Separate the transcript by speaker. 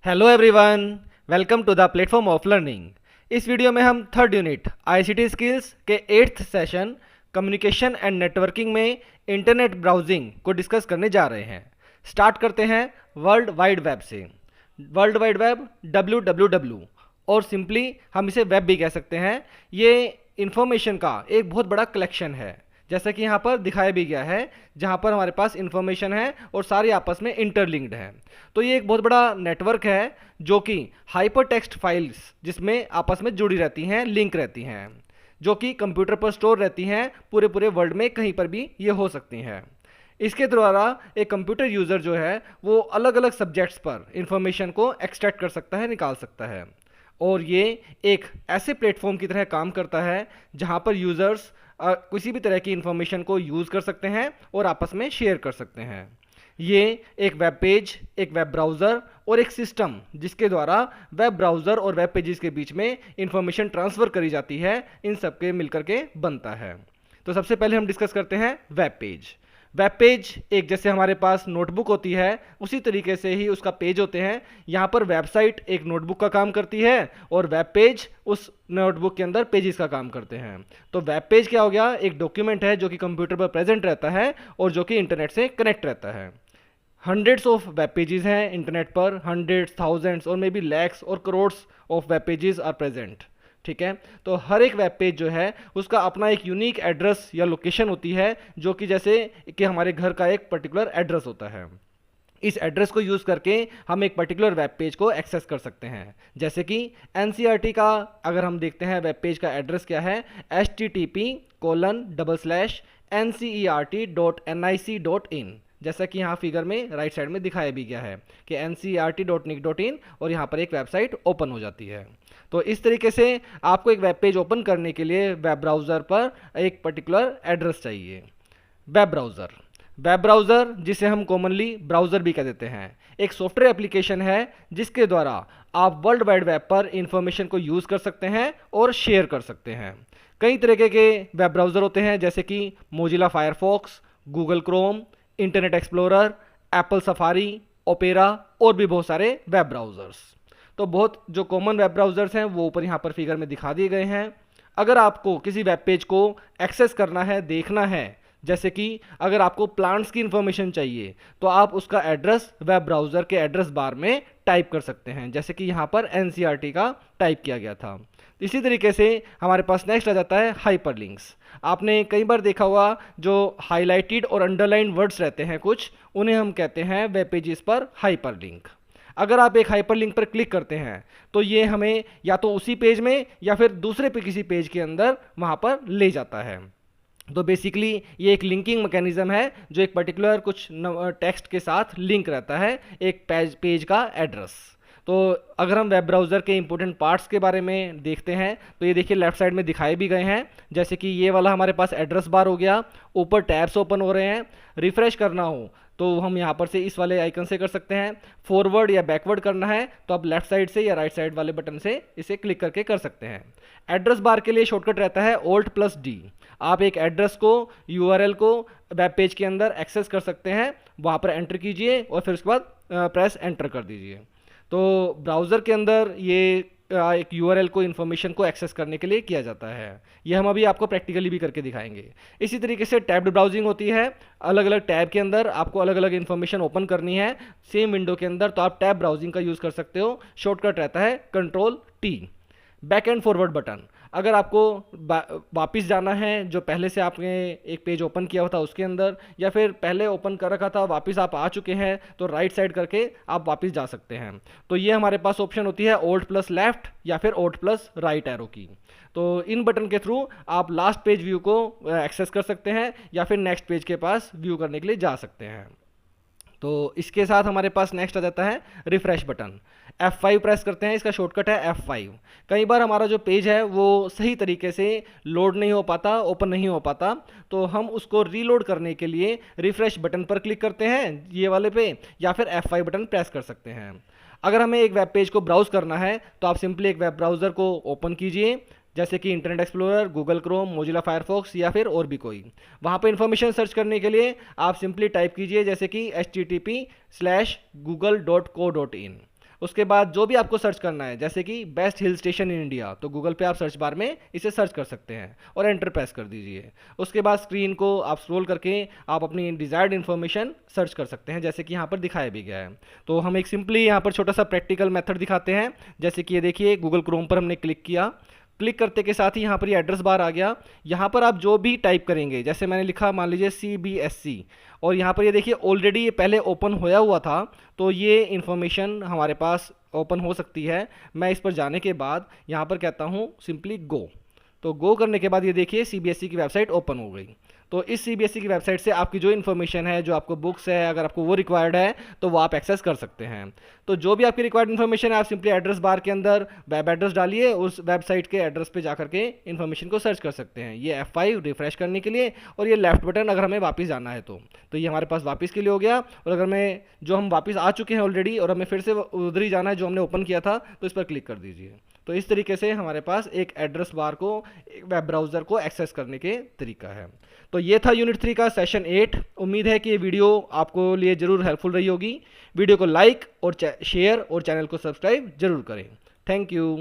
Speaker 1: Hello everyone, welcome to the platform of learning. इस video में हम थर्ड यूनिट आईसीटी स्किल्स के 8th session communication and networking में internet browsing को discuss करने जा रहे हैं। स्टार्ट करते हैं वर्ल्ड वाइड वेब से। वर्ल्ड वाइड वेब www और सिंपली हम इसे वेब भी कह सकते हैं। ये इंफॉर्मेशन का एक बहुत बड़ा कलेक्शन है, जैसा कि यहाँ पर दिखाया भी गया है, जहाँ पर हमारे पास इंफॉर्मेशन है और सारी आपस में इंटरलिंक्ड है। तो ये एक बहुत बड़ा नेटवर्क है जो कि हाइपर टेक्स्ट फाइल्स जिसमें आपस में जुड़ी रहती हैं, लिंक रहती हैं, जो कि कंप्यूटर पर स्टोर रहती हैं। पूरे पूरे वर्ल्ड में कहीं पर भी ये हो सकती हैं। इसके द्वारा एक कंप्यूटर यूज़र जो है वो अलग अलग सब्जेक्ट्स पर इंफॉर्मेशन को एक्सट्रैक्ट कर सकता है, निकाल सकता है। और ये एक ऐसे प्लेटफॉर्म की तरह काम करता है जहाँ पर यूज़र्स किसी भी तरह की इंफॉर्मेशन को यूज़ कर सकते हैं और आपस में शेयर कर सकते हैं। ये एक वेब पेज, एक वेब ब्राउज़र और एक सिस्टम जिसके द्वारा वेब ब्राउज़र और वेब पेजेस के बीच में इंफॉर्मेशन ट्रांसफ़र करी जाती है, इन सब के मिलकर के बनता है। तो सबसे पहले हम डिस्कस करते हैं वेब पेज। वेब पेज एक जैसे हमारे पास नोटबुक होती है उसी तरीके से ही उसका पेज होते हैं। यहाँ पर वेबसाइट एक नोटबुक का काम करती है और वेब पेज उस नोटबुक के अंदर पेजेस का काम करते हैं। तो वेब पेज क्या हो गया? एक डॉक्यूमेंट है जो कि कंप्यूटर पर प्रेजेंट रहता है और जो कि इंटरनेट से कनेक्ट रहता है। हंड्रेड्स ऑफ वेब पेजेस हैं इंटरनेट पर, हंड्रेड्स, थाउजेंड्स और मे बी लैक्स और crores of web pages are present. ठीक है, तो हर एक वेब पेज जो है उसका अपना एक यूनिक एड्रेस या लोकेशन होती है, जो कि जैसे कि हमारे घर का एक पर्टिकुलर एड्रेस होता है। इस एड्रेस को यूज़ करके हम एक पर्टिकुलर वेब पेज को एक्सेस कर सकते हैं। जैसे कि एनसीईआरटी का अगर हम देखते हैं वेब पेज का एड्रेस क्या है, http://ncert.nic.in, जैसा कि यहाँ फिगर में राइट साइड में दिखाया भी गया है कि ncert.nic.in और यहाँ पर एक वेबसाइट ओपन हो जाती है। तो इस तरीके से आपको एक वेब पेज ओपन करने के लिए वेब ब्राउज़र पर एक पर्टिकुलर एड्रेस चाहिए। वेब ब्राउज़र, वेब ब्राउज़र जिसे हम कॉमनली ब्राउज़र भी कह देते हैं, एक सॉफ्टवेयर एप्लीकेशन है जिसके द्वारा आप वर्ल्ड वाइड वेब पर इंफॉर्मेशन को यूज़ कर सकते हैं और शेयर कर सकते हैं। कई तरीके के वेब ब्राउज़र होते हैं जैसे कि Mozilla Firefox, Google Chrome, internet explorer, Apple safari, opera और भी बहुत सारे वेब ब्राउज़र्स। तो बहुत जो कॉमन वेब ब्राउज़र्स हैं वो ऊपर यहाँ पर फिगर में दिखा दिए गए हैं। अगर आपको किसी वेब पेज को एक्सेस करना है, देखना है, जैसे कि अगर आपको प्लांट्स की इंफॉर्मेशन चाहिए तो आप उसका एड्रेस वेब ब्राउज़र के एड्रेस बार में टाइप कर सकते हैं, जैसे कि यहाँ पर एनसीईआरटी का टाइप किया गया था। इसी तरीके से हमारे पास नेक्स्ट आ जाता है हाइपरलिंक्स। आपने कई बार देखा होगा जो हाईलाइटेड और अंडरलाइन वर्ड्स रहते हैं कुछ, उन्हें हम कहते हैं वेब पेजेस पर हाइपरलिंक। अगर आप एक हाइपरलिंक पर क्लिक करते हैं तो ये हमें या तो उसी पेज में या फिर दूसरे पे किसी पेज के अंदर वहाँ पर ले जाता है। तो बेसिकली ये एक लिंकिंग मैकेनिज्म है जो एक पर्टिकुलर कुछ टेक्स्ट के साथ लिंक रहता है एक पेज का एड्रेस। तो अगर हम वेब ब्राउज़र के इंपॉर्टेंट पार्ट्स के बारे में देखते हैं तो ये देखिए लेफ्ट साइड में दिखाए भी गए हैं, जैसे कि ये वाला हमारे पास एड्रेस बार हो गया, ऊपर टैब्स ओपन हो रहे हैं। रिफ्रेश करना हो तो हम यहाँ पर से इस वाले आइकन से कर सकते हैं। फॉरवर्ड या बैकवर्ड करना है तो आप लेफ्ट साइड से या राइट साइड वाले बटन से इसे क्लिक करके कर सकते हैं। एड्रेस बार के लिए शॉर्टकट रहता है Alt+D। आप एक एड्रेस को, यूआरएल को वेब पेज के अंदर एक्सेस कर सकते हैं, वहाँ पर एंटर कीजिए और फिर उसके बाद प्रेस एंटर कर दीजिए। तो ब्राउज़र के अंदर ये एक यूआरएल को, इन्फॉर्मेशन को एक्सेस करने के लिए किया जाता है। ये हम अभी आपको प्रैक्टिकली भी करके दिखाएंगे। इसी तरीके से टैब्ड ब्राउजिंग होती है, अलग अलग टैब के अंदर आपको अलग अलग इन्फॉर्मेशन ओपन करनी है सेम विंडो के अंदर, तो आप टैब ब्राउजिंग का यूज़ कर सकते हो। शॉर्टकट रहता है Ctrl+T। Back and forward button, अगर आपको वापस जाना है जो पहले से आपने एक पेज ओपन किया हुआ था उसके अंदर, या फिर पहले ओपन कर रखा था वापस आप आ चुके हैं, तो राइट साइड करके आप वापस जा सकते हैं। तो ये हमारे पास ऑप्शन होती है Alt+Left या फिर Alt+Right एरो की। तो इन बटन के थ्रू आप लास्ट पेज व्यू को एक्सेस कर सकते हैं या फिर नेक्स्ट पेज के पास व्यू करने के लिए जा सकते हैं। तो इसके साथ हमारे पास नेक्स्ट आ जाता है रिफ्रेश बटन। F5 प्रेस करते हैं, इसका शॉर्टकट है F5। कई बार हमारा जो पेज है वो सही तरीके से लोड नहीं हो पाता, ओपन नहीं हो पाता, तो हम उसको रीलोड करने के लिए रिफ्रेश बटन पर क्लिक करते हैं ये वाले पे, या फिर F5 बटन प्रेस कर सकते हैं। अगर हमें एक वेब पेज को ब्राउज़ करना है तो आप सिंपली एक वेब ब्राउज़र को ओपन कीजिए, जैसे कि internet explorer, Google Chrome, Mozilla Firefox या फिर और भी कोई। वहाँ पर इन्फॉर्मेशन सर्च करने के लिए आप सिंपली टाइप कीजिए जैसे कि http/google.co.in। उसके बाद जो भी आपको सर्च करना है, जैसे कि best hill station in India, तो गूगल पे आप सर्च बार में इसे सर्च कर सकते हैं और एंटर प्रेस कर दीजिए। उसके बाद स्क्रीन को आप स्क्रॉल करके आप अपनी डिज़ायर्ड इन्फॉर्मेशन सर्च कर सकते हैं, जैसे कि यहाँ पर दिखाया भी गया है। तो हम एक सिंपली यहाँ पर छोटा सा प्रैक्टिकल मेथड दिखाते हैं। जैसे कि ये देखिए, गूगल क्रोम पर हमने क्लिक किया, क्लिक करते के साथ ही यहाँ पर ये एड्रेस बार आ गया। यहाँ पर आप जो भी टाइप करेंगे, जैसे मैंने लिखा मान लीजिए CBSC, और यहाँ पर ये देखिए ऑलरेडी ये पहले ओपन होया हुआ था, तो ये इन्फॉर्मेशन हमारे पास ओपन हो सकती है। मैं इस पर जाने के बाद यहाँ पर कहता हूँ सिंपली गो, तो गो करने के बाद ये देखिए CBSE की वेबसाइट ओपन हो गई। तो इस CBSE की वेबसाइट से आपकी जो इन्फॉर्मेशन है, जो आपको बुक्स है, अगर आपको वो रिक्वायर्ड है तो वो आप एक्सेस कर सकते हैं। तो जो भी आपकी रिक्वायर्ड इन्फॉर्मेशन है, आप सिंपली एड्रेस बार के अंदर वेब एड्रेस डालिए, उस वेबसाइट के एड्रेस पे जाकर के इन्फॉर्मेशन को सर्च कर सकते हैं। ये F5 रिफ्रेश करने के लिए, और ये लेफ्ट बटन अगर हमें वापस जाना है तो ये हमारे पास वापस के लिए हो गया। और अगर मैं जो हम वापस आ चुके हैं ऑलरेडी और हमें फिर से उधर ही जाना है जो हमने ओपन किया था, तो इस पर क्लिक कर दीजिए। तो इस तरीके से हमारे पास एक एड्रेस बार को, एक वेब ब्राउज़र को एक्सेस करने के तरीका है। तो ये था यूनिट 3 का सेशन 8। उम्मीद है कि ये वीडियो आपको लिए ज़रूर हेल्पफुल रही होगी। वीडियो को लाइक और शेयर और चैनल को सब्सक्राइब जरूर करें। Thank you.